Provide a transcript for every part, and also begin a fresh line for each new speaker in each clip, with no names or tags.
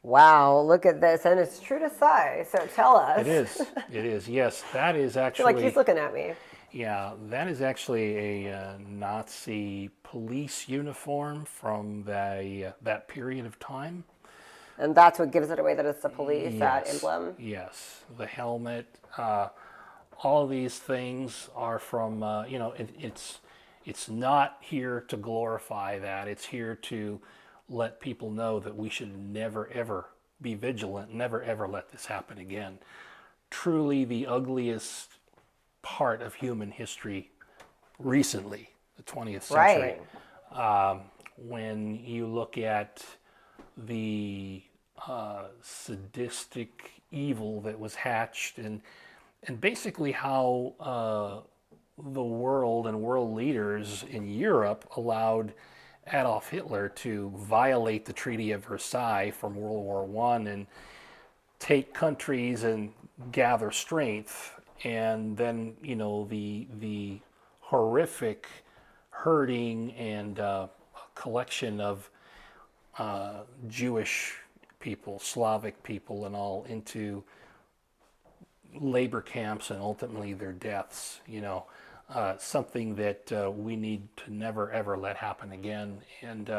Wow, look at this. And it's true to size, so tell us.
It is. It is. Yes, that is
I feel like
actually.
he's looking at me.
Yeah, that is actually a Nazi police uniform from that period of time.
And that's what gives it away that it's the police, that
Yes,
emblem.
yes. The helmet, all of these things are from. It's not here to glorify that. It's here to let people know that we should never ever be vigilant. Never ever let this happen again. Truly, the ugliest part of human history recently, the 20th century.
Right.
When you look at the sadistic evil that was hatched, and basically how the world and world leaders in Europe allowed Adolf Hitler to violate the Treaty of Versailles from World War I and take countries and gather strength, and then the horrific herding and collection of Jewish people, Slavic people, and all into labor camps and ultimately their deaths. Something that we need to never ever let happen again. And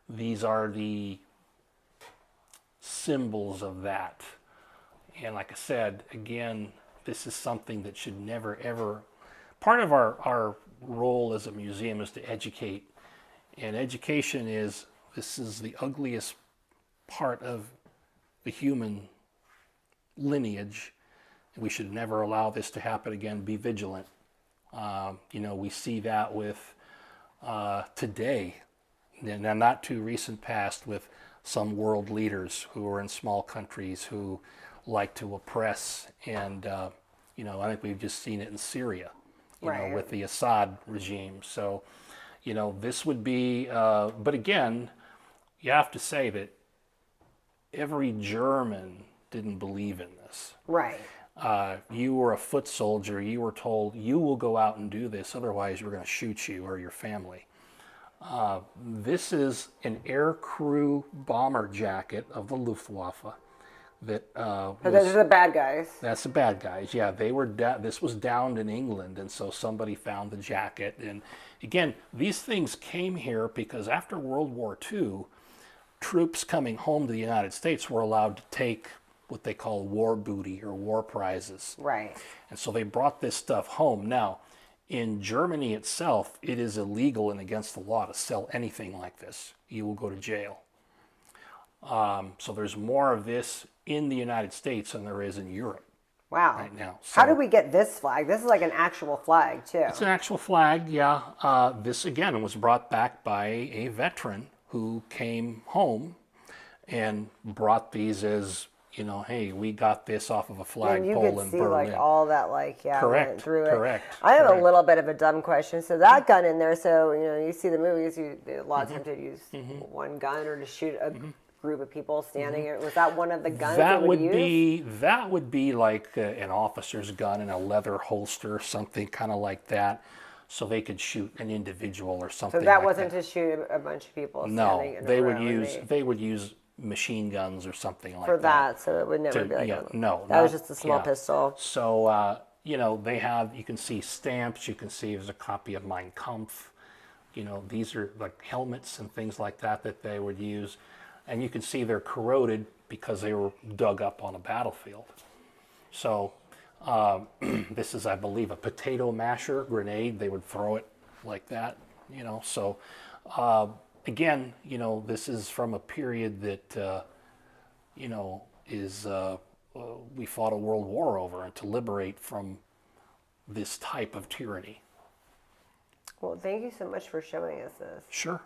these are the symbols of that. And like I said, again, this is something that should never ever. Part of our role as a museum is to educate. And education this is the ugliest part of the human lineage. We should never allow this to happen again. Be vigilant. We see that with today, and not too recent past, with some world leaders who are in small countries who like to oppress. And, I think we've just seen it in Syria,
Right.
with the Assad regime. So, this would be, but again, you have to say that every German didn't believe in this.
Right.
You were a foot soldier, you were told you will go out and do this, otherwise we're going to shoot you or your family. This is an air crew bomber jacket of the Luftwaffe that
So those are the bad guys.
that's the bad guys. Yeah, they were. This was downed in England, and so somebody found the jacket. And again, these things came here because after World War II, troops coming home to the United States were allowed to take what they call war booty or war prizes.
Right.
And so they brought this stuff home. Now, in Germany itself, it is illegal and against the law to sell anything like this. You will go to jail. So there's more of this in the United States than there is in Europe
Wow.
right now. So
How did we get this flag? This is like an actual flag, too.
it's an actual flag, yeah. This, again, was brought back by a veteran who came home and brought these as, hey, we got this off of a
And
flagpole
you
in
could see
Berlin.
like all that,
Correct,
went through it.
correct,
I have
correct.
a little bit of a dumb question. So that gun in there, so you see the movies, a lot of times they use one gun or to shoot a group of people standing. Was that one of the guns
That
they
would
use?
be like an officer's gun in a leather holster, something kind of like that, so they could shoot an individual or something.
So that
like
wasn't
that.
to shoot a bunch of people
No,
standing in a
they would
row.
use machine guns or something like
For
that.
that, so it would never
To-
be like
yeah, no,
that was
not-
just a small
yeah.
pistol.
So they have. You can see stamps. You can see there's a copy of Mein Kampf. These are like helmets and things like that they would use, and you can see they're corroded because they were dug up on a battlefield. So this is, I believe, a potato masher grenade. They would throw it like that. So again, this is from a period that is we fought a world war over, and to liberate from this type of tyranny.
Well, thank you so much for showing us this.
Sure.